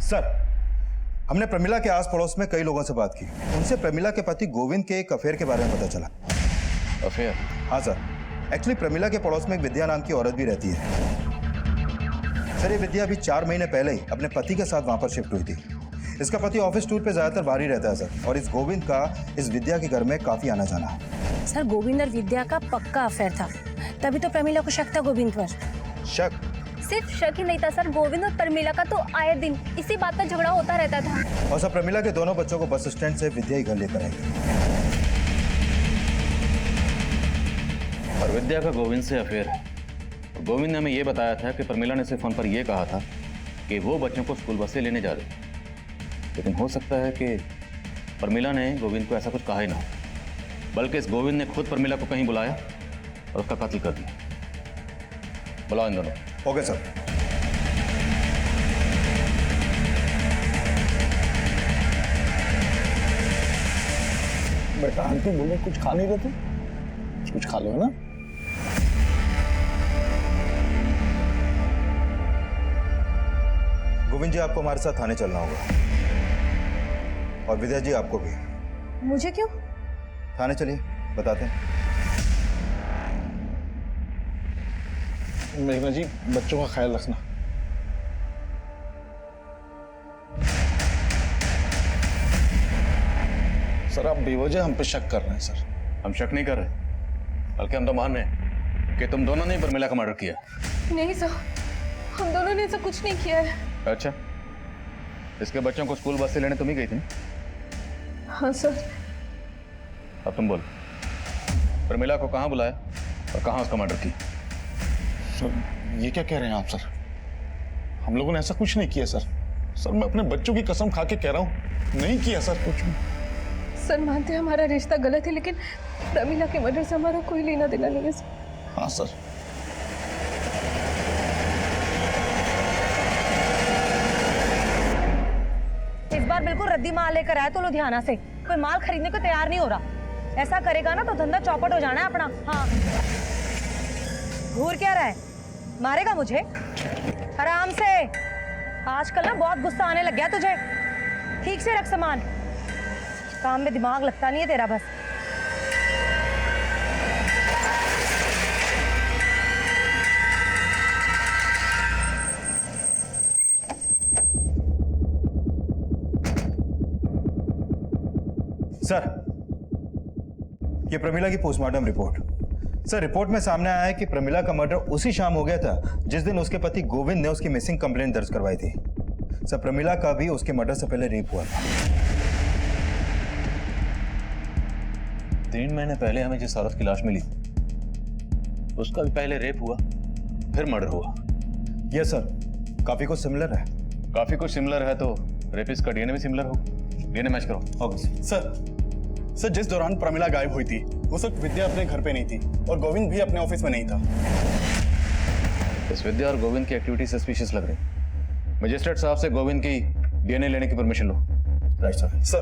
Sir, हमने प्रमिला के आस पड़ोस में कई लोगों से बात की। उनसे प्रमिला के पति गोविंद के एक अफेयर के बारे में पता चला। अफेयर? हाँ सर, एक्चुअली प्रमिला के पड़ोस में एक विद्या नाम की औरत भी रहती है। सर, ये विद्या अभी 4 महीने पहले ही अपने पति के साथ वहां पर शिफ्ट हुई थी। इसका पति ऑफिस टूर पे ज्यादातर बाहर ही रहता है सर, और इस गोविंद का इस विद्या के घर में काफी आना जाना है। सर, गोविंद और विद्या का पक्का अफेयर था, तभी तो प्रमिला को शक था गोविंद पर। शक? सिर्फ शक ही नहीं था सर, गोविंद और प्रमिला का तो आए दिन इसी बात पर झगड़ा होता रहता था। और सर, प्रमिला के दोनों बच्चों को बस स्टैंड से विद्या ही घर लेकर आई। और विद्या का गोविंद से अफेयर है। गोविंद ने हमें यह बताया था कि प्रमिला ने सिर्फ फोन पर यह कहा था कि वो बच्चों को स्कूल बस से लेने जा रही, लेकिन हो सकता है कि प्रमिला ने गोविंद को ऐसा कुछ कहा ही ना हो, बल्कि इस गोविंद ने खुद प्रमिला को कहीं बुलाया और उसका कत्ल कर दिया। बुलाओ इन दोनों। Okay sir. बेटा आंटी बोले कुछ खा नहीं रहे थे, कुछ खा लो है ना। गोविंद जी, आपको हमारे साथ थाने चलना होगा, और विद्या जी आपको भी। मुझे क्यों? थाने चलिए, बताते हैं। मेघना जी, बच्चों का ख्याल रखना। सर, आप बेवजह हम पे शक कर रहे हैं सर। हम शक नहीं कर रहे, बल्कि हम तो मान रहे हैं कि तुम दोनों ने प्रमिला का मर्डर किया। नहीं सर, हम दोनों ने ऐसा कुछ नहीं किया है। अच्छा, इसके बच्चों को स्कूल बस से लेने तुम ही गई थी? हाँ सर। अब तुम बोलो, प्रमिला को कहाँ बुलाया और कहाँ उसका मर्डर किया? सर, ये क्या कह रहे हैं आप सर? हम लोगों ने ऐसा कुछ नहीं किया सर। सर, मैं अपने बच्चों की कसम खा के कह रहा हूँ, नहीं किया सर कुछ भी। सर, मानते हैं हमारा रिश्ता गलत है, लेकिन प्रमिला के मर्डर से हमारा कोई लेना देना नहीं है सर। हाँ सर। इस बार बिल्कुल रद्दी माल लेकर आया तो लुधियाना से, कोई माल खरीदने को तैयार नहीं हो रहा। ऐसा करेगा ना तो धंधा चौपट हो जाना है अपना। हाँ, घूर क्या रहा है? मारेगा मुझे? आराम से। आजकल ना बहुत गुस्सा आने लग गया तुझे। ठीक से रख सामान, काम में दिमाग लगता नहीं है तेरा बस। सर, ये प्रमिला की पोस्टमार्टम रिपोर्ट। सर, रिपोर्ट में सामने आया है कि प्रमिला का मर्डर उसी शाम हो गया था जिस दिन उसके पति गोविंद ने उसकी मिसिंग कंप्लेंट दर्ज करवाई थी। सर, प्रमिला का भी उसके मर्डर से पहले रेप हुआ था। 3 महीने पहले हमें जिस औरत की लाश मिली, उसका भी पहले रेप हुआ, फिर मर्डर हुआ। यस सर, काफी कुछ सिमिलर है। काफी कुछ सिमिलर है तो रेपिस्ट का डीएनए भी सिमिलर होगा। डीएनए मैच करो। ओके सर, जिस दौरान प्रमिला गायब हुई थी उस वक्त विद्या अपने घर पे नहीं थी और गोविंद भी अपने ऑफिस में नहीं था। इस विद्या और गोविंद की एक्टिविटी सस्पिशियस लग रही। मजिस्ट्रेट साहब से गोविंद की डीएनए लेने की परमिशन लो। Right sir. सर,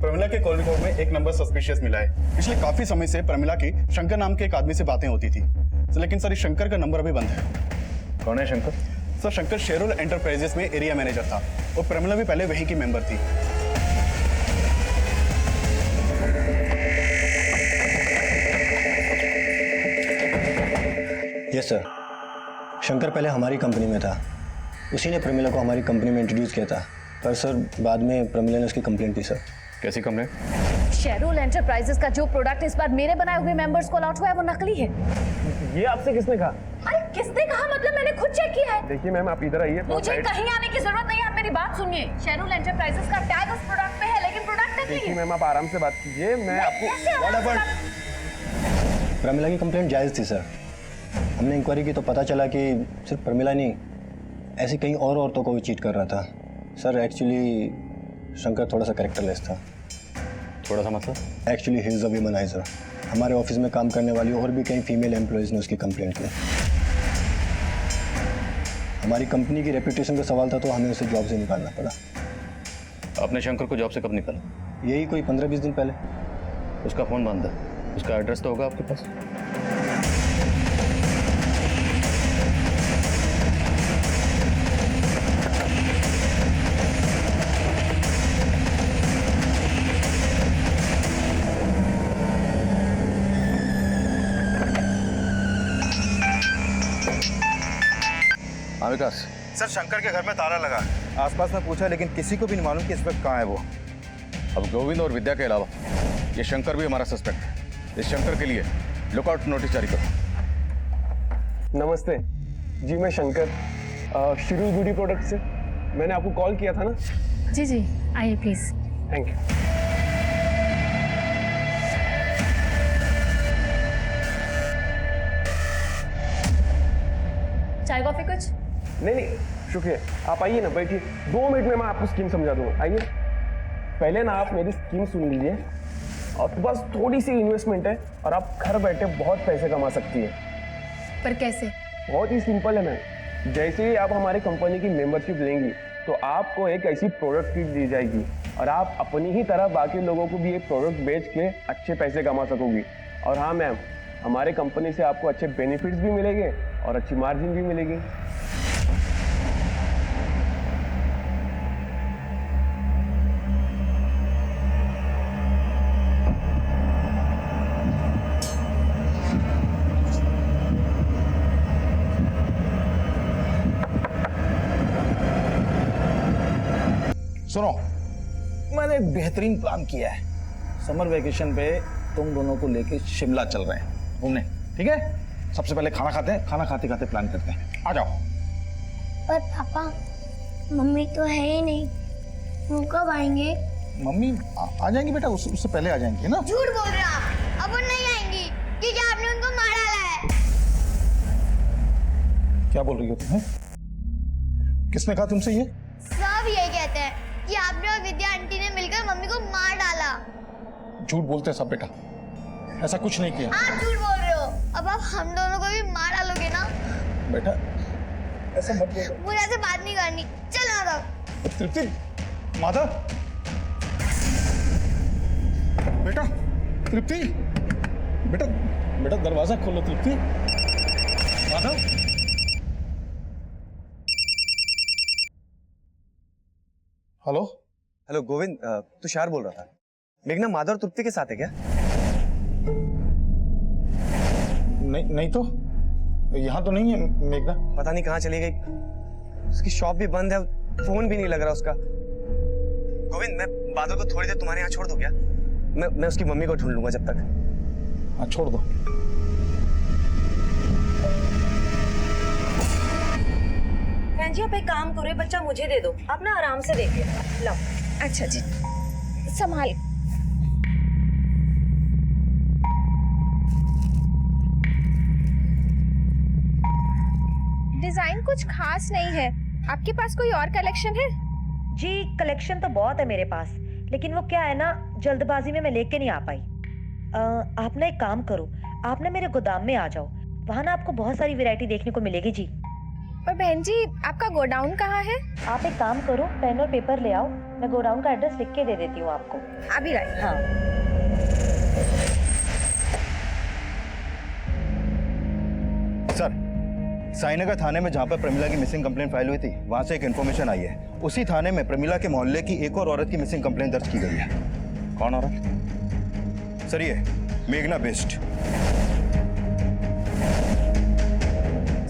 प्रमिला के कॉल रिकॉर्ड में एक नंबर सस्पिशियस मिला है। पिछले काफी समय से प्रमिला की शंकर नाम के एक आदमी से बातें होती थी, लेकिन सर, इस शंकर का नंबर अभी बंद है। कौन है शंकर? सर, शंकर शेरोल एंटरप्राइजेस में एरिया मैनेजर था और प्रमिला भी पहले वहीं की मेंबर थी। यस सर, शंकर पहले हमारी कंपनी में था। उसी ने प्रमिला को हमारी कंपनी में इंट्रोड्यूस किया था, पर सर बाद में प्रमिला ने उसकी कंप्लेंट दी। सर, कैसी कंप्लेंट? शेरोल एंटरप्राइजेस का जो प्रोडक्ट इस बार मेरे बनाए हुए मेंबर्स को अलॉट हुआ है वो नकली है। ये आपसे किसने कहा? अरे किसने कहा? मतलब मैंने खुद चेक किया है। देखिए मैम, आप इधर आइए। मुझे कहीं आने की जरूरत नहीं है, आप मेरी बात सुनिए। शेरोल एंटरप्राइजेस का टैग उस प्रोडक्ट पे है, लेकिन प्रोडक्ट नकली देखिए है। मैम, आप आराम से बात कीजिए। मैं आपको प्रमिला की कंप्लेंट जायज़ थी सर। हमने इंक्वायरी की तो पता चला कि सिर्फ प्रमिला नहीं, ऐसी कई और औरतों को भी चीट कर रहा था। सर, एक्चुअली शंकर थोड़ा सा कैरेक्टरलेस था। थोड़ा सा मतलब? Actually he is a womaniser. हमारे ऑफिस में काम करने वाली और भी कई फीमेल एम्प्लॉयज़ ने उसकी कंप्लेंट की। हमारी कंपनी की रेपुटेशन का सवाल था तो हमें उसे जॉब से निकालना पड़ा। आपने शंकर को जॉब से कब निकाला? यही कोई 15-20 दिन पहले। उसका फोन बंद है, उसका एड्रेस तो होगा आपके पास? हाँ विकास। सर शंकर के घर में ताला लगा है। आसपास में पूछा लेकिन किसी को भी नहीं मालूम कि इस वक्त कहाँ है वो। अब गोविंद और विद्या के अलावा ये शंकर भी हमारा सस्पेक्ट है। इस शंकर के लिए लुकआउट नोटिस जारी करो। नमस्ते जी, मैं शंकर शिरू ब्यूटी प्रोडक्ट से। मैंने आपको कॉल किया था ना। जी जी, आइए प्लीज। Thank you. चाय कॉफी कुछ? नहीं नहीं, शुक्रिया। आप आइए ना, बैठिए। 2 मिनट में मैं आपको स्कीम समझा दूंगा। आइए, पहले ना आप मेरी स्कीम सुन लीजिए। और बस थोड़ी सी इन्वेस्टमेंट है और आप घर बैठे बहुत पैसे कमा सकती है। पर कैसे? बहुत ही सिंपल है मैम। जैसे ही आप हमारी कंपनी की मेंबरशिप लेंगी तो आपको एक ऐसी प्रोडक्ट किट दी जाएगी और आप अपनी ही तरह बाकी लोगों को भी ये प्रोडक्ट बेच के अच्छे पैसे कमा सकोगी। और हाँ मैम, हमारे कंपनी से आपको अच्छे बेनिफिट्स भी मिलेंगे और अच्छी मार्जिन भी मिलेगी। सुनो, मैंने एक बेहतरीन प्लान किया है। समर वेकेशन पे तुम दोनों को लेके शिमला चल रहे हैं घूमने, ठीक है? सबसे पहले खाना खाते हैं, खाना खाते खाते प्लान करते हैं। आ जाओ। पर पापा, मम्मी तो है ही नहीं, वो कब आएंगे? मम्मी आ जाएंगी बेटा, उससे पहले आ जाएंगी ना। झूठ बोल रहे आप, अब वो नहीं आएंगी क्योंकि आपने उनको मार डाला है। क्या बोल रही हो तुम? किसने कहा तुमसे ये? सब यही कहते हैं कि आपने और विद्या आंटी ने मिलकर मम्मी को मार डाला। झूठ बोलते हैं सब बेटा, ऐसा कुछ नहीं किया। आप झूठ बोल रहे हो। अब आप हम दोनों को भी मार डालोगे ना? बेटा ऐसा मत बोलो। मुझे ऐसे बात नहीं करनी। चल माधव। तृप्ति, माधव, बेटा, तृप्ति, बेटा, बेटा दरवाजा खोलो तृप्ति। माधव, हेलो। हेलो गोविंद, तुषार बोल रहा था। मेघना माधव और तृप्ति के साथ है क्या? नहीं तो यहाँ तो नहीं है मेघना। पता नहीं कहाँ चली गई। उसकी शॉप भी बंद है, फोन भी नहीं लग रहा उसका। गोविंद, मैं बादल को थोड़ी देर तुम्हारे यहाँ छोड़ दूं क्या? मैं उसकी मम्मी को ढूंढ लूंगा जब तक। हाँ छोड़ दो। बहन जी आप एक काम करो, ये बच्चा मुझे दे दो, आप ना आराम से देखिए। लो। अच्छा जी, संभाल। डिजाइन कुछ खास नहीं है। आपके पास कोई और कलेक्शन है? जी कलेक्शन तो बहुत है मेरे पास, लेकिन वो क्या है ना, जल्दबाजी में मैं लेके नहीं आ पाई। आप ना एक काम करो, आप ना मेरे गोदाम में आ जाओ, वहाँ ना आपको बहुत सारी वैरायटी देखने को मिलेगी जी। पर बहन जी आपका गोडाउन कहाँ है? आप एक काम करो, पेन और पेपर ले आओ, मैं गोडाउन का एड्रेस लिख के दे देती हूँ आपको। अभी राइट। हाँ सर, साईनगर थाने में जहाँ पर प्रमिला की मिसिंग कंप्लेंट फाइल हुई थी, वहाँ से एक इन्फॉर्मेशन आई है। उसी थाने में प्रमिला के मोहल्ले की एक और औरत की मिसिंग कंप्लेंट दर्ज की गई है। कौन औरत? सर ये मेघना बेस्ट।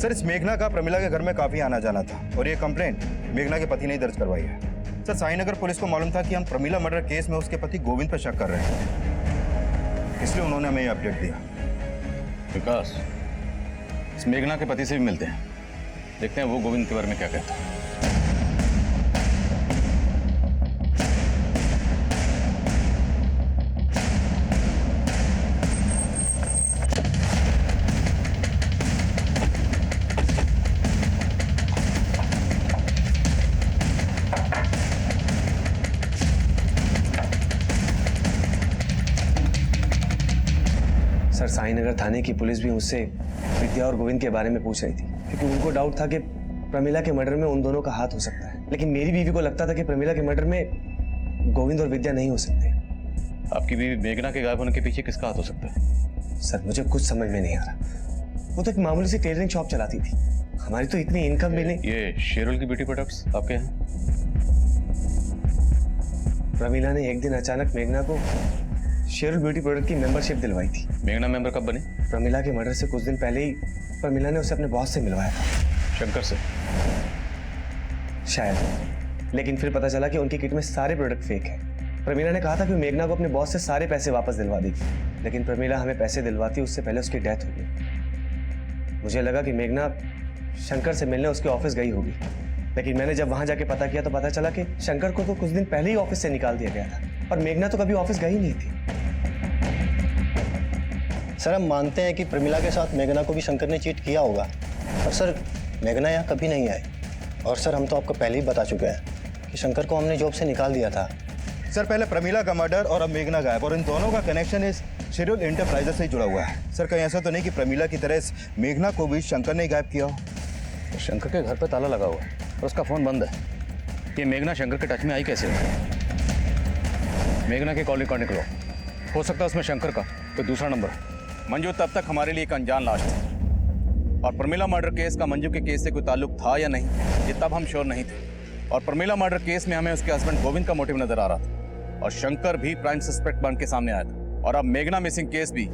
सर इस मेघना का प्रमिला के घर में काफी आना जाना था और ये कंप्लेंट मेघना के पति ने दर्ज करवाई है। सर साईनगर पुलिस को मालूम था कि हम प्रमिला मर्डर केस में उसके पति गोविंद पर शक कर रहे हैं, इसलिए उन्होंने हमें ये अपडेट दिया। विकास, इस मेघना के पति से भी मिलते हैं, देखते हैं वो गोविंद के बारे में क्या कहता है। सर, साईनगर थाने की पुलिस भी मुझसे विद्या और गोविंद के बारे में पूछ रही थी, क्योंकि उनको डाउट था कि प्रमिला के मर्डर में उन दोनों का हाथ हो सकता है। लेकिन मेरी बीवी को लगता था कि प्रमिला के मर्डर में गोविंद और विद्या नहीं हो सकते। आपकी बीवी मेघना के गायब होने के पीछे किसका हाथ हो सकता है? सर मुझे कुछ समझ में नहीं आ रहा। वो तो एक मामूली सी टेलरिंग शॉप चलाती थी, हमारी तो इतनी इनकम भी नहीं। ये शेरुल की ब्यूटी प्रोडक्ट्स आपके हैं? प्रमिला ने एक दिन अचानक मेघना को शेरुल ब्यूटी प्रोडक्ट की मेंबरशिप दिलवाई थी। मेघना मेंबर कब बनी? प्रमिला के मर्डर से कुछ दिन पहले ही प्रमिला ने उसे अपने बॉस से मिलवाया था। शंकर से? शायद, लेकिन फिर पता चला कि उनकी किट में सारे प्रोडक्ट फेक हैं। प्रमीला ने कहा था कि मेघना को अपने बॉस से सारे पैसे वापस दिलवा देगी, लेकिन प्रमीला हमें पैसे दिलवाती उससे पहले उसकी डेथ हो गई। मुझे लगा कि मेघना शंकर से मिलने उसके ऑफिस गई होगी, लेकिन मैंने जब वहां जाके पता किया तो पता चला कि शंकर को तो कुछ दिन पहले ही ऑफिस से निकाल दिया गया था और मेघना तो कभी ऑफिस गई नहीं थी। सर हम मानते हैं कि प्रमिला के साथ मेघना को भी शंकर ने चीट किया होगा, पर सर मेघना यहाँ कभी नहीं आई। और सर हम तो आपको पहले ही बता चुके हैं कि शंकर को हमने जॉब से निकाल दिया था। सर पहले प्रमिला का मर्डर और अब मेघना गायब, और इन दोनों का कनेक्शन इस शेड्यूल इंटरप्राइजेस से ही जुड़ा हुआ है। सर कहीं ऐसा तो नहीं कि प्रमिला की तरह इस मेघना को भी शंकर ने ही गायब किया हो? शंकर के घर पे ताला लगा हुआ है और उसका फ़ोन बंद है। ये मेघना शंकर के टच में आई कैसे? मेघना की कॉल रिकॉर्ड निकलो, हो सकता है उसमें शंकर का कोई दूसरा नंबर है। मंजू तब तक हमारे लिए एक अनजान लाश थी, और प्रमिला मर्डर केस का मंजू के केस से कोई ताल्लुक था या नहीं, ये तब हम श्योर नहीं थे। और प्रमिला मर्डर केस में हमें उसके हस्बैंड गोविंद का मोटिव नजर आ रहा था, और शंकर भी प्राइम सस्पेक्ट बन के सामने आया था। और अब मेघना मिसिंग केस भी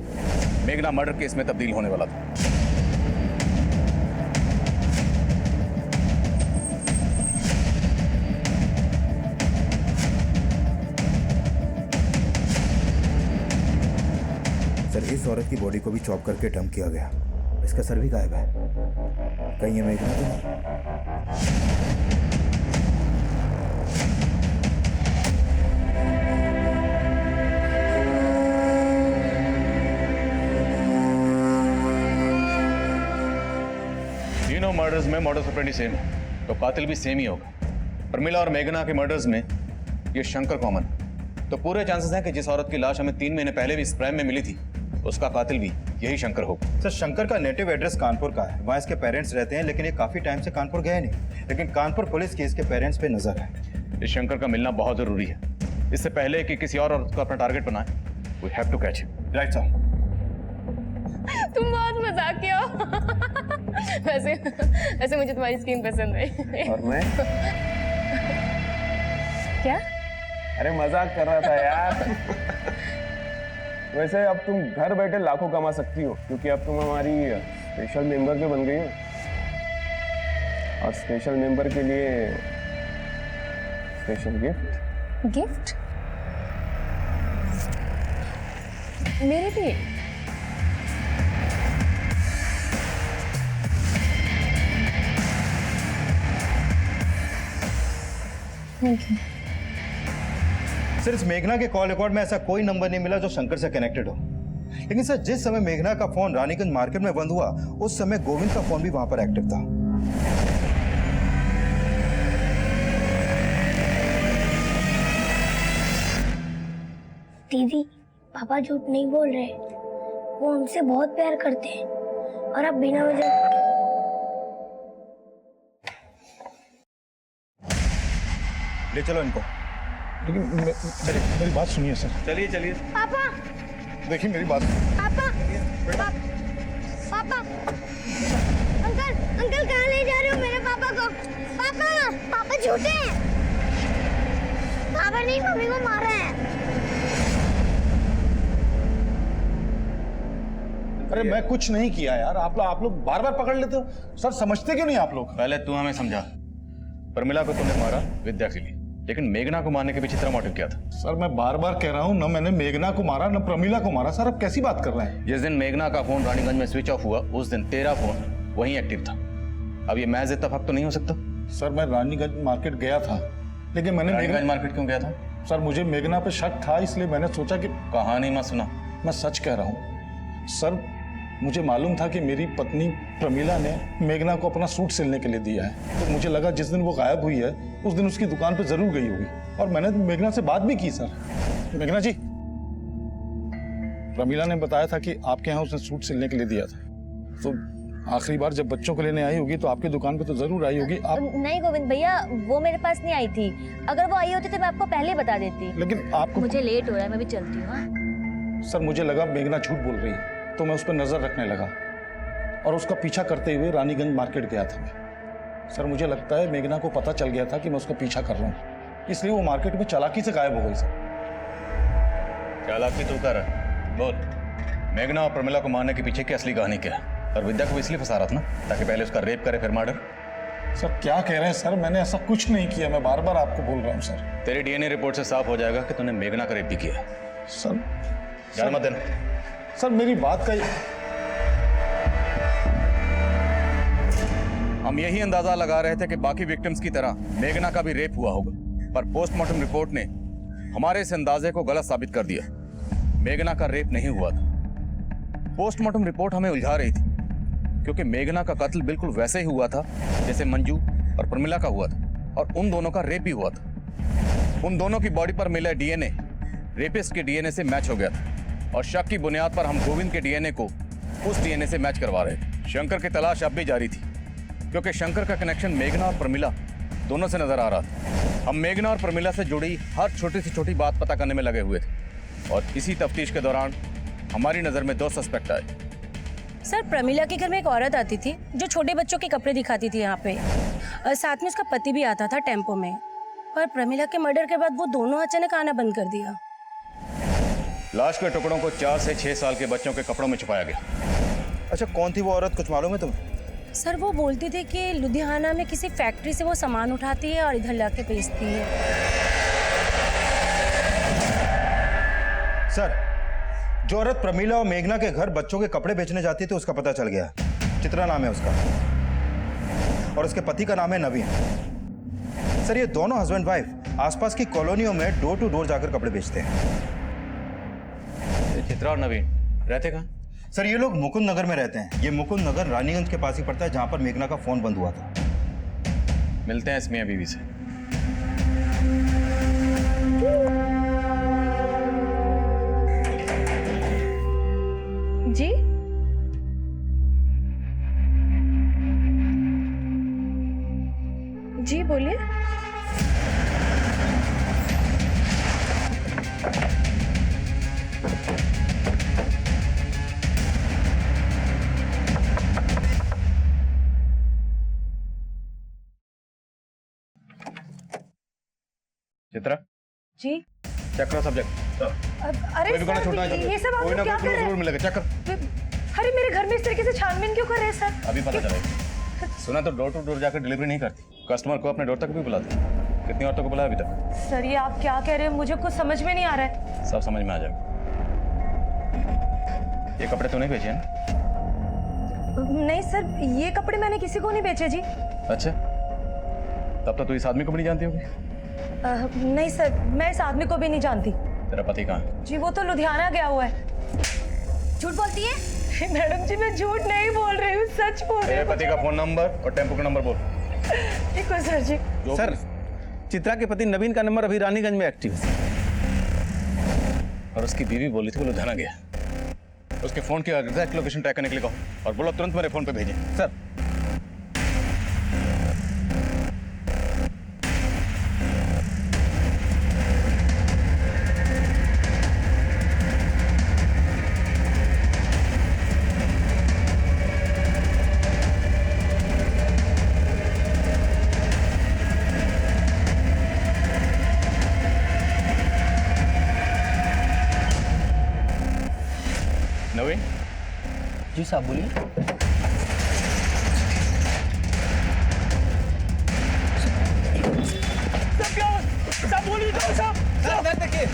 मेघना मर्डर केस में तब्दील होने वाला था। सर इस औरत की बॉडी को भी चॉप करके डंप किया गया, इसका सर भी गायब है। कहीं ये मेघना तो नहीं? तीनों मर्डर्स में मॉडस ऑपरेंडी सेम है, तो कातिल भी सेम ही होगा। प्रमिला और मेघना के मर्डर्स में ये शंकर कॉमन, तो पूरे चांसेस हैं कि जिस औरत की लाश हमें 3 महीने पहले भी इस प्राइम में मिली थी, उसका कातिल भी यही शंकर होगा। सर शंकर का नेटिव एड्रेस कानपुर का है, वहाँ इसके पेरेंट्स रहते हैं, लेकिन ये काफी टाइम से कानपुर गए नहीं। लेकिन कानपुर पुलिस की इसके पेरेंट्स पे नजर है। इस शंकर का मिलना बहुत जरूरी है, इससे पहले कि किसी और औरत को अपना टारगेट बनाए। We have to catch him. Right sir. तुम बहुत मजाकिया हो। वैसे मुझे तुम्हारी स्किन पसंद है। और मैं क्या? अरे मजाक कर रहा था यार। वैसे अब तुम घर बैठे लाखों कमा सकती हो, क्योंकि अब तुम हमारी स्पेशल मेंबर भी बन गई हो। और स्पेशल मेंबर के लिए स्पेशल गिफ्ट। गिफ्ट? मेरे लिए? Thank you. सर इस मेघना के कॉल रिकॉर्ड में ऐसा कोई नंबर नहीं मिला जो शंकर से कनेक्टेड हो। लेकिन सर जिस समय मेघना का फोन रानीगंज मार्केट में बंद हुआ, उस समय गोविंद का फोन भी वहां पर एक्टिव था। दीदी पापा झूठ नहीं बोल रहे, वो हमसे बहुत प्यार करते हैं। और अब बिना वजह ले चलो इनको। लेकिन मेरी बात सुनिए सर। चलिए चलिए। पापा देखिए मेरी बात। पापा पापा अंकल अंकल कहाँ ले जा रहे हो मेरे पापा को? पापा पापा झूठे हैं। पापा नहीं मम्मी को मारा है। अरे मैं कुछ नहीं किया यार, आप लोग बार बार पकड़ लेते हो सर। समझते क्यों नहीं आप लोग? पहले तू हमें समझा। प्रमिला को तूने मारा विद्या के लिए, लेकिन मेघना को मारने के पीछे तेरा मोटिव क्या था? सर मैं बार बार कह रहा हूँ, न मैंने मेघना को मारा न प्रमिला को मारा। सर आप कैसी बात कर रहे हैं? जिस दिन मेघना का फोन रानीगंज में स्विच ऑफ हुआ, उस दिन तेरा फोन वहीं एक्टिव था। अब ये महज इत्तेफाक तो नहीं हो सकता? सर मैं रानीगंज मार्केट गया था, लेकिन मैंने रानीगंज मार्केट क्यों गया था? सर मुझे मेघना पे शक था, इसलिए मैंने सोचा कि कहानी मत सुना। मैं सच कह रहा हूँ सर। मुझे मालूम था कि मेरी पत्नी प्रमिला ने मेघना को अपना सूट सिलने के लिए दिया है, तो मुझे लगा जिस दिन वो गायब हुई है उस दिन उसकी दुकान पे जरूर गई होगी। और मैंने मेघना से बात भी की सर। मेघना जी, प्रमिला ने बताया था कि आपके यहाँ उसने सूट सिलने के लिए दिया था, तो आखिरी बार जब बच्चों को लेने आई होगी तो आपकी दुकान पे तो जरूर आई होगी। आप नहीं गोविंद भैया, वो मेरे पास नहीं आई थी। अगर वो आई होती तो मैं आपको पहले बता देती। लेकिन आपको मुझे लेट हो रहा है, मैं भी चलती हूँ। हाँ? सर मुझे लगा मेघना झूठ बोल रही है, तो मैं उस पर नजर रखने लगा और उसका पीछा करते हुए रानीगंज मार्केट गया था मैं। सर मुझे लगता है मेघना को पता चल गया था कि मैं उसका पीछा कर रहा हूँ, इसलिए वो मार्केट में चालाकी से गायब हो गई। सर चालाकी तू कर बोल, मेघना और प्रमिला को मारने के पीछे की असली कहानी क्या है? और विद्या को इसलिए फंसा रहा था ना, ताकि पहले उसका रेप करे फिर मर्डर। सर क्या कह रहे हैं सर? मैंने ऐसा कुछ नहीं किया, मैं बार बार आपको बोल रहा हूँ सर। तेरी डीएनए रिपोर्ट से साफ हो जाएगा कि तूने मेघना का रेप भी किया है। सर जान मत देना। सर मेरी बात का हम यही अंदाजा लगा रहे थे कि बाकी विक्टिम्स की तरह मेघना का भी रेप हुआ होगा, पर पोस्टमार्टम रिपोर्ट ने हमारे इस अंदाजे को गलत साबित कर दिया। मेघना का रेप नहीं हुआ था। पोस्टमार्टम रिपोर्ट हमें उलझा रही थी क्योंकि मेघना का कत्ल बिल्कुल वैसे ही हुआ था जैसे मंजू और प्रमिला का हुआ था, और उन दोनों का रेप भी हुआ था। उन दोनों की बॉडी पर मिला डीएनए रेपिस्ट के डीएनए से मैच हो गया था, और शक की बुनियाद पर हम गोविंद के डीएनए को उस डीएनए से मैच करवा रहे थे। शंकर की तलाश अब भी जारी थी क्योंकि शंकर का कनेक्शन मेघना और प्रमिला दोनों से नजर आ रहा था। हम मेघना और प्रमिला से जुड़ी हर छोटी से छोटी बात पता करने में लगे हुए थे, और इसी तफ्तीश के दौरान हमारी नजर में 2 सस्पेक्ट आए। सर, प्रमिला के घर में एक औरत आती थी जो छोटे बच्चों के कपड़े दिखाती थी यहाँ पे, और साथ में उसका पति भी आता था टेम्पो में। पर प्रमिला के मर्डर के बाद वो दोनों अचानक आना बंद कर दिया। लाश के टुकड़ों को 4 से 6 साल के बच्चों के कपड़ों में छुपाया गया। अच्छा, कौन थी वो औरत, कुछ मालूम है तुम्हें? सर, वो बोलती थी कि लुधियाना में किसी फैक्ट्री से वो सामान उठाती है और इधर लाके बेचती है। सर, जो औरत प्रमिला और मेघना के घर बच्चों के कपड़े बेचने जाती थी उसका पता चल गया। चित्रा नाम है उसका, और उसके पति का नाम है नवीन। सर, ये दोनों हस्बैंड वाइफ आसपास की कॉलोनियों में डोर टू डोर जाकर कपड़े बेचते हैं। चित्रा और नवीन रहते कहाँ? सर, ये लोग मुकुंद नगर में रहते हैं। ये मुकुंद नगर रानीगंज के पास ही पड़ता है जहां पर मेघना का फोन बंद हुआ था। मिलते हैं इस मियां बीवी से। जी जी बोलिए। चित्रा जी। चेक करो सब्जेक्ट। अरे कोई भी गाना छोड़ना है, ये सब आप कोई ना क्या कोई कर रहे जरूर हैं? मिलेगा। चेक कर, अरे मेरे घर में इस तरीके से छानबीन क्यों कर रहे हैं सर? अभी पता चलेगा। सुना तो डोर टू डोर जाकर डिलीवरी नहीं करती, कस्टमर को अपने डोर तक भी बुलाती। कितनी औरतों को बुलाया अभी तक? सर, ये आप क्या कह रहे हैं? मुझे कुछ समझ में नहीं आ रहा है। सब समझ में आ जाएगा। ये कपड़े तूने बेचे हैं ना? नहीं सर, ये कपड़े मैंने किसी को नहीं बेचे जी। अच्छा, तब तो तू इस आदमी को भी नहीं जानती होगी। नहीं सर, मैं इस आदमी को भी नहीं जानती। तेरा पति कहाँ है? जी, वो तो लुधियाना गया हुआ है। झूठ बोलती है? मैडम जी, मैं झूठ नहीं बोल रही हूँ, सच बोल रही तेरे हूँ। पति का फोन नंबर और टेम्पो का नंबर बोल। ठीक है सर जी। सर, चित्रा के पति नवीन का नंबर अभी रानीगंज में एक्टिव है। और उसकी बीवी बोली थी वो लुधियाना गया। उसके फोन की एग्जैक्ट लोकेशन ट्रैक करने के लिए कहो, और बोलो तुरंत मेरे फोन पे भेजें। सर नवीन, जी साहब बोलिए। सर देखिए,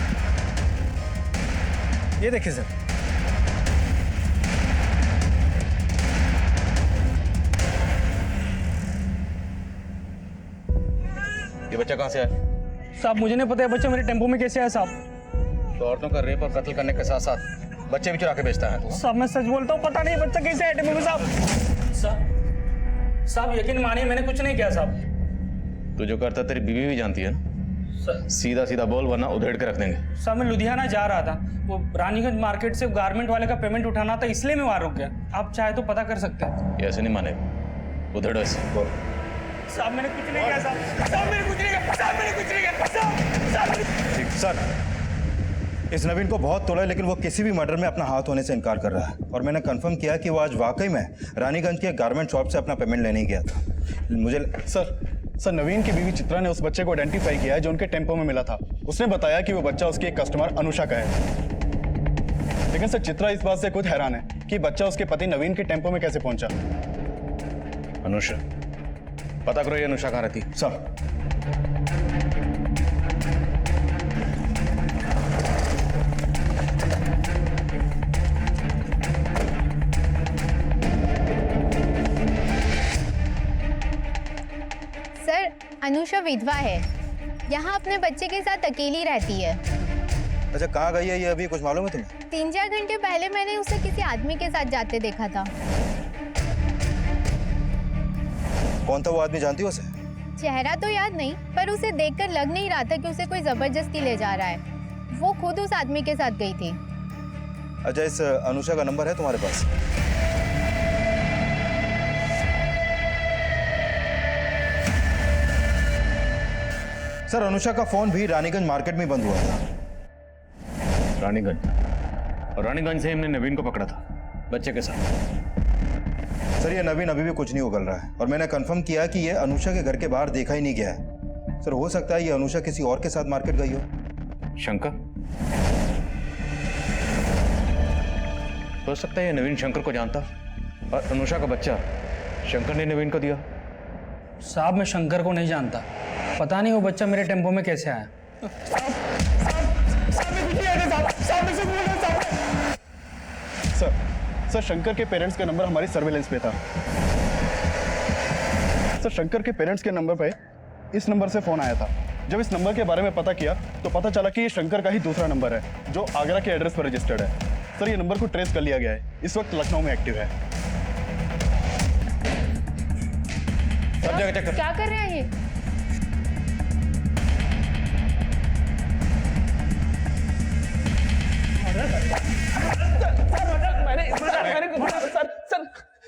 ये देखिए सर। ये बच्चा कहाँ से आया? साहब मुझे नहीं पता है बच्चा मेरे टेम्पो में कैसे आया साहब। तो औरतों का रेप और कत्ल करने के साथ साथ बच्चे भी चुरा के बेचता है तू? साहब मैं सच बोलता हूँ, पता नहीं बच्चा कैसे आया टेम्पो में साहब। साहब यकीन मानिए मैंने कुछ नहीं किया साहब। तू जो करता तेरी बीवी भी जानती है ना? सीधा सीधा बोल वरना उधेड़ के रख देंगे। साहब मैं लुधियाना जा रहा था, वो रानीगंज मार्केट से गारमेंट वाले का पेमेंट उठाना था, इसलिए मैं वहाँ रुक गया। आप चाहे तो पता कर सकते हैं। ये ऐसे नहीं मानेगा, उधेड़ो ऐसे बोल। साहब मैंने कुछ नहीं किया साहब। साहब मैंने कुछ नहीं किया। साहब मैंने कुछ नहीं किया। साहब ठीक सर, इस नवीन को बहुत तोड़ा, लेकिन वो किसी भी मर्डर में अपना हाथ होने से इनकार कर रहा है। और मैंने कंफर्म किया कि वो आज वाकई में रानीगंज के गारमेंट शॉप से अपना पेमेंट लेने ही गया था। मुझे सर नवीन की बीवी चित्रा ने उस बच्चे को आइडेंटिफाई किया है जो उनके टेम्पो में मिला था। उसने बताया कि वो बच्चा उसकी एक कस्टमर अनुषा का है। लेकिन सर चित्रा इस बात से खुद हैरान है कि बच्चा उसके पति नवीन के टेम्पो में कैसे पहुंचा। अनुषा, पता करो ये अनुषा कहाँ रहती है। सर सर, अनुषा विधवा है, यहाँ अपने बच्चे के साथ अकेली रहती है। अच्छा, कहाँ गई है ये अभी, कुछ मालूम है तुम्हें? 3-4 घंटे पहले मैंने उसे किसी आदमी के साथ जाते देखा था। कौन था वो आदमी, जानती हो उसे? चेहरा तो याद नहीं, पर उसे देखकर लग नहीं रहा था कि उसे कोई जबरदस्ती ले जा रहा है। वो खुद उस आदमी के साथ गई थी। अच्छा, इस अनुषा का नंबर है तुम्हारे पास? सर, अनुषा का फोन भी रानीगंज मार्केट में बंद हुआ था। रानीगंज, और रानीगंज से हमने नवीन को पकड़ा था बच्चे के साथ। सर, ये नवीन अभी भी कुछ नहीं उगल रहा है और मैंने कंफर्म किया कि ये अनुषा के घर के बाहर देखा ही नहीं गया है। सर, हो सकता है ये अनुषा किसी और के साथ मार्केट गई हो। शंकर, हो सकता है ये नवीन शंकर को जानता और अनुषा का बच्चा शंकर ने नवीन को दिया। साहब, मैं शंकर को नहीं जानता, पता नहीं वो बच्चा मेरे टेम्पो में कैसे आया। सर, शंकर के पेरेंट्स का नंबर हमारी सर्वेलेंस पे था। सर, शंकर के पेरेंट्स के नंबर पे इस नंबर से फोन आया था। जब इस नंबर के बारे में पता किया तो पता चला कि ये शंकर का ही दूसरा नंबर है जो आगरा के एड्रेस पर रजिस्टर्ड है। सर, ये नंबर को ट्रेस कर लिया गया है, इस वक्त लखनऊ में एक्टिव है। सब जगह चेक कर। क्या कर रहे हैं ये?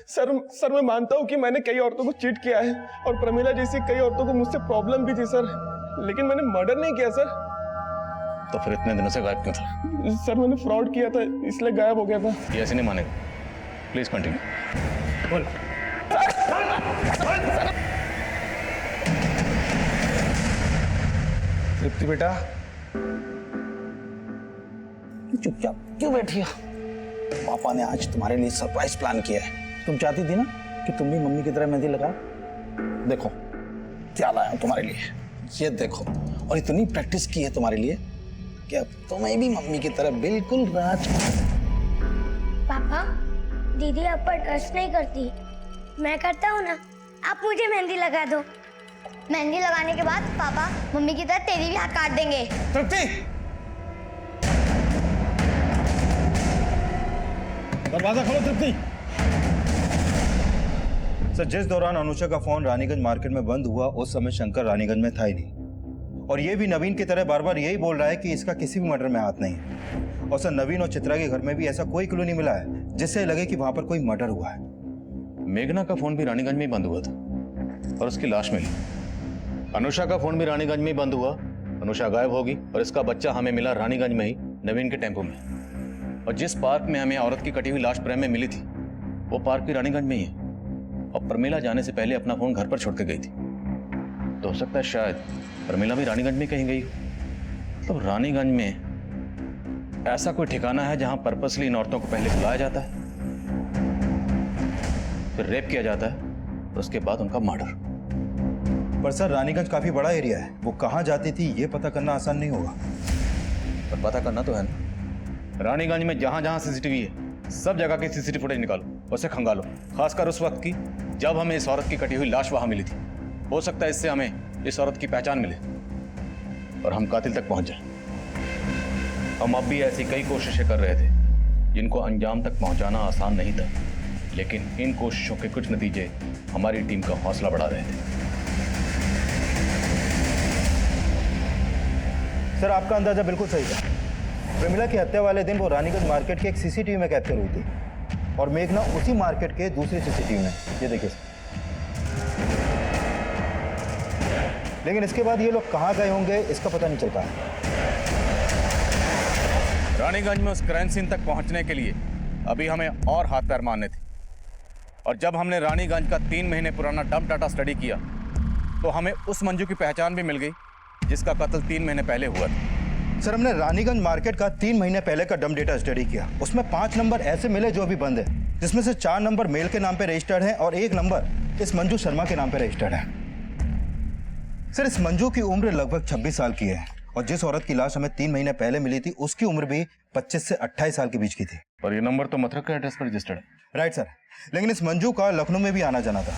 सर, मैं मानता हूँ कि मैंने कई औरतों को चीट किया है और प्रमिला जैसी कई औरतों को मुझसे प्रॉब्लम भी थी सर, लेकिन मैंने मर्डर नहीं किया सर। तो फिर इतने दिनों से गायब क्यों था? सर, मैंने फ्रॉड किया था इसलिए गायब हो गया था। ये ऐसे नहीं मानेगा, प्लीज कंटिन्यू। बोल। तृप्ति बेटा, चुपचाप क्यों बैठी हो? पापा ने आज तुम्हारे लिए सरप्राइज प्लान किया है। तुम चाहती थी ना कि तुम भी मम्मी की तरह मेहंदी लगाओ। देखो क्या लाया हूं तुम्हारे लिए, ये देखो। और इतनी प्रैक्टिस की है तुम्हारे लिए कि अब तुम्हें भी मम्मी की तरह बिल्कुल राज। पापा, दीदी आप पर ट्रस्ट नहीं करती। मैं करता हूँ ना, आप मुझे मेहंदी लगा दो। मेहंदी लगाने के बाद पापा मम्मी की तरह तेरी भी हाथ काट देंगे। तृप्ति, दरवाजा खोलो। तृप्ति। सर, जिस दौरान अनुषा का फोन रानीगंज मार्केट में बंद हुआ उस समय शंकर रानीगंज में था ही नहीं, और ये भी नवीन की तरह बार बार यही बोल रहा है कि इसका किसी भी मर्डर में हाथ नहीं है। और सर, नवीन और चित्रा के घर में भी ऐसा कोई क्लू नहीं मिला है जिससे लगे कि वहां पर कोई मर्डर हुआ है। मेघना का फोन भी रानीगंज में ही बंद हुआ था और उसकी लाश मिली। अनुषा का फोन भी रानीगंज में ही बंद हुआ, अनुषा गायब होगी और इसका बच्चा हमें मिला रानीगंज में ही, नवीन के टेम्पो में। और जिस पार्क में हमें औरत की कटी हुई लाश प्रेम में मिली थी वो पार्क भी रानीगंज में ही है। और प्रमिला जाने से पहले अपना फोन घर पर छोड़ के गई थी, तो हो सकता है शायद प्रमिला भी रानीगंज में कहीं गई हो। तो रानीगंज में ऐसा कोई ठिकाना है जहां पर्पसली इन औरतों को पहले बुलाया जाता है, फिर रेप किया जाता है और उसके बाद उनका मर्डर। पर सर, रानीगंज काफी बड़ा एरिया है, वो कहाँ जाती थी ये पता करना आसान नहीं होगा। पर पता करना तो है ना। रानीगंज में जहां जहां सीसीटीवी है सब जगह की सीसीटीवी फुटेज निकालो, उसे खंगालो, खासकर उस वक्त की जब हमें इस औरत की कटी हुई लाश वहां मिली थी। हो सकता है इससे हमें इस औरत की पहचान मिले और हम कातिल तक पहुंच जाए। हम अब भी ऐसी कई कोशिशें कर रहे थे जिनको अंजाम तक पहुंचाना आसान नहीं था, लेकिन इन कोशिशों के कुछ नतीजे हमारी टीम का हौसला बढ़ा रहे थे। सर, आपका अंदाजा बिल्कुल सही था। प्रमिला की हत्या वाले दिन वो रानीगंज मार्केट के एक सीसीटीवी में कैप्चर हुई थी और मेघना उसी मार्केट के दूसरे सीसीटीवी में। ये देखिए। लेकिन इसके बाद ये लोग कहाँ गए होंगे इसका पता नहीं चलता है। रानीगंज में उस क्राइम सीन तक पहुंचने के लिए अभी हमें और हाथ पैर मारने थे, और जब हमने रानीगंज का 3 महीने पुराना डंप डाटा स्टडी किया तो हमें उस मंजू की पहचान भी मिल गई जिसका कत्ल 3 महीने पहले हुआ था। सर, हमने रानीगंज मार्केट का 3 महीने पहले का डंप डेटा स्टडी किया। उसमें 5 नंबर ऐसे मिले जो अभी बंद है, जिसमें से 4 नंबर मेल के नाम पे रजिस्टर्ड हैं और 1 नंबर इस मंजू शर्मा के नाम पे रजिस्टर्ड है। सर इस मंजू की उम्र लगभग 26 साल की है और जिस औरत की लाश हमें 3 महीने पहले मिली थी उसकी उम्र भी 25 से 28 साल के बीच की थी। और ये नंबर तो मथुरा के एड्रेस पर रजिस्टर्ड है। राइट सर, लेकिन इस मंजू का लखनऊ में भी आना जाना था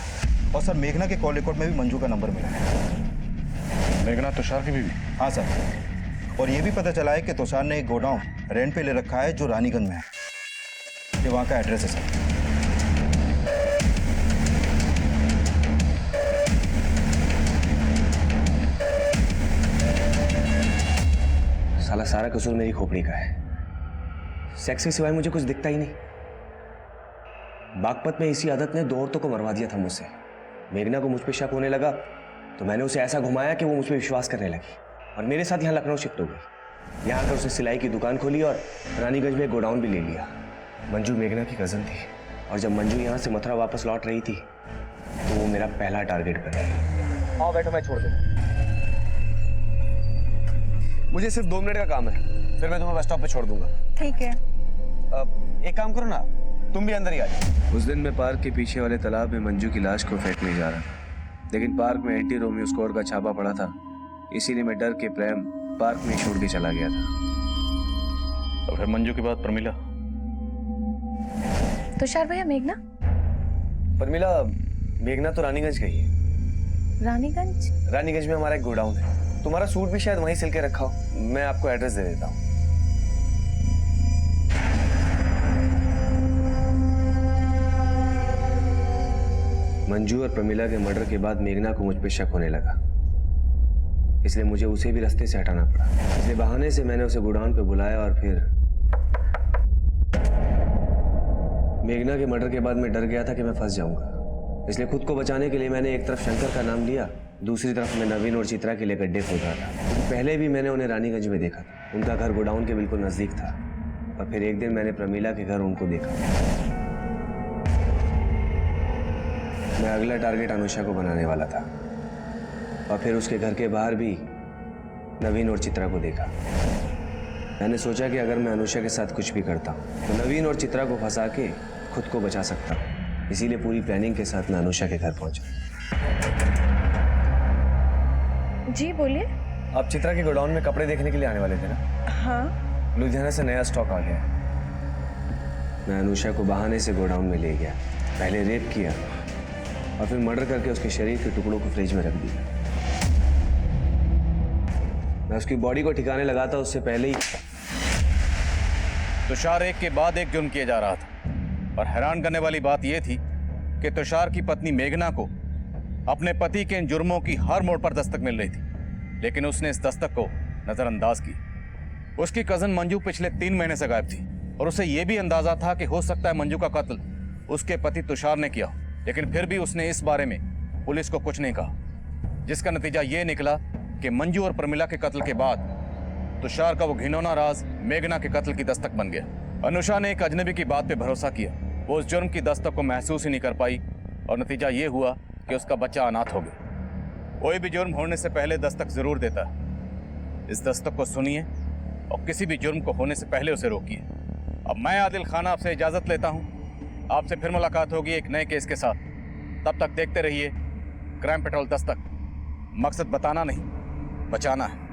और सर मेघना के कॉल रिकॉर्ड में भी मंजू का नंबर मिला है। मेघना तुषार की बीवी? हाँ सर, और ये भी पता चला है कि तुषार ने एक गोडाउन रेंट पे ले रखा है जो रानीगंज में है। ये वहाँ का एड्रेस है सर। साला सारा कसूर मेरी खोपड़ी का है। सेक्स के सिवाय मुझे कुछ दिखता ही नहीं। बागपत में इसी आदत ने 2 औरतों को मरवा दिया था मुझसे। मेघना को मुझ पे शक होने लगा तो मैंने उसे ऐसा घुमाया कि वो मुझ पे विश्वास करने लगी और मेरे साथ यहाँ लखनऊ शिफ्ट हो गई। यहाँ आकर उसने सिलाई की दुकान खोली और रानीगंज में एक गोडाउन भी ले लिया। मंजू मेघना की कज़न थी और जब मंजू यहाँ से मथुरा वापस लौट रही थी तो वो मेरा पहला टारगेट बनी। आओ बैठो, मैं छोड़ दूँ। मुझे सिर्फ 2 मिनट का काम है, फिर मैं तुम्हें बस स्टॉप पे छोड़ दूंगा। ठीक है। एक काम करो ना, तुम भी अंदर ही आ जाओ। उस दिन मैं पार्क के पीछे वाले तालाब में मंजू की लाश को फेंकने जा रहा था, लेकिन पार्क में एंटी रोमियो स्क्वाड का छापा पड़ा था, इसीलिए मैं डर के प्रेम पार्क में छोड़ के चला गया था। तो फिर मंजू के बाद प्रमिला? तुषार भैया, मेघना? प्रमिला, मेघना तो रानीगंज गई है। रानीगंज? रानीगंज में हमारा एक गोडाउन है, तुम्हारा सूट भी शायद वहीं सिल के रखा हो। मैं आपको एड्रेस दे देता हूँ। मंजू और प्रमिला के मर्डर के बाद मेघना को मुझ पे शक होने लगा, इसलिए मुझे उसे भी रास्ते से हटाना पड़ा। इसलिए बहाने से मैंने उसे गोडाउन पे बुलाया और फिर मेघना के मर्डर के बाद मैं डर गया था कि मैं फंस जाऊंगा, इसलिए खुद को बचाने के लिए मैंने एक तरफ शंकर का नाम लिया, दूसरी तरफ मैं नवीन और चित्रा के लिए गड्ढे खोद रहा था। क्योंकि पहले भी मैंने उन्हें रानीगंज में देखा था, उनका घर गोडाउन के बिल्कुल नजदीक था। और फिर एक दिन मैंने प्रमिला के घर उनको देखा। मैं अगला टारगेट अनुषा को बनाने वाला था और फिर उसके घर के बाहर भी नवीन और चित्रा को देखा। मैंने सोचा कि अगर मैं अनुषा के साथ कुछ भी करता हूँ तो नवीन और चित्रा को फंसा के खुद को बचा सकता हूँ, इसीलिए पूरी प्लानिंग के साथ मैं अनुषा के घर पहुंचा। जी बोलिए। आप चित्रा के गोडाउन में कपड़े देखने के लिए आने वाले थे ना? हाँ। लुधियाना से नया स्टॉक आ गया। मैं अनुषा को बहाने से गोडाउन में ले गया, पहले रेप किया और फिर मर्डर करके उसके शरीर के टुकड़ों को फ्रिज में रख दिया। मैं उसकी बॉडी को ठिकाने लगाता उससे पहले ही तुषार एक के बाद एक जुर्म किए जा रहा था और हैरान करने वाली बात यह थी कि तुषार की पत्नी मेघना को अपने पति के इन जुर्मों की हर मोड़ पर दस्तक मिल रही थी, लेकिन उसने इस दस्तक को नजरअंदाज किया। उसकी कजन मंजू पिछले 3 महीने से गायब थी और उसे यह भी अंदाजा था कि हो सकता है मंजू का कत्ल उसके पति तुषार ने किया, लेकिन फिर भी उसने इस बारे में पुलिस को कुछ नहीं कहा, जिसका नतीजा ये निकला कि मंजू और प्रमिला के कत्ल के बाद तुषार का वो घिनौना राज मेघना के कत्ल की दस्तक बन गया। अनुषा ने एक अजनबी की बात पे भरोसा किया, वो उस जुर्म की दस्तक को महसूस ही नहीं कर पाई और नतीजा ये हुआ कि उसका बच्चा अनाथ हो गया। कोई भी जुर्म होने से पहले दस्तक जरूर देता है। इस दस्तक को सुनिए और किसी भी जुर्म को होने से पहले उसे रोकिए। अब मैं आदिल खान आपसे इजाजत लेता हूँ, आपसे फिर मुलाकात होगी एक नए केस के साथ। तब तक देखते रहिए क्राइम पेट्रोल दस्तक। मकसद बताना नहीं, बचाना है।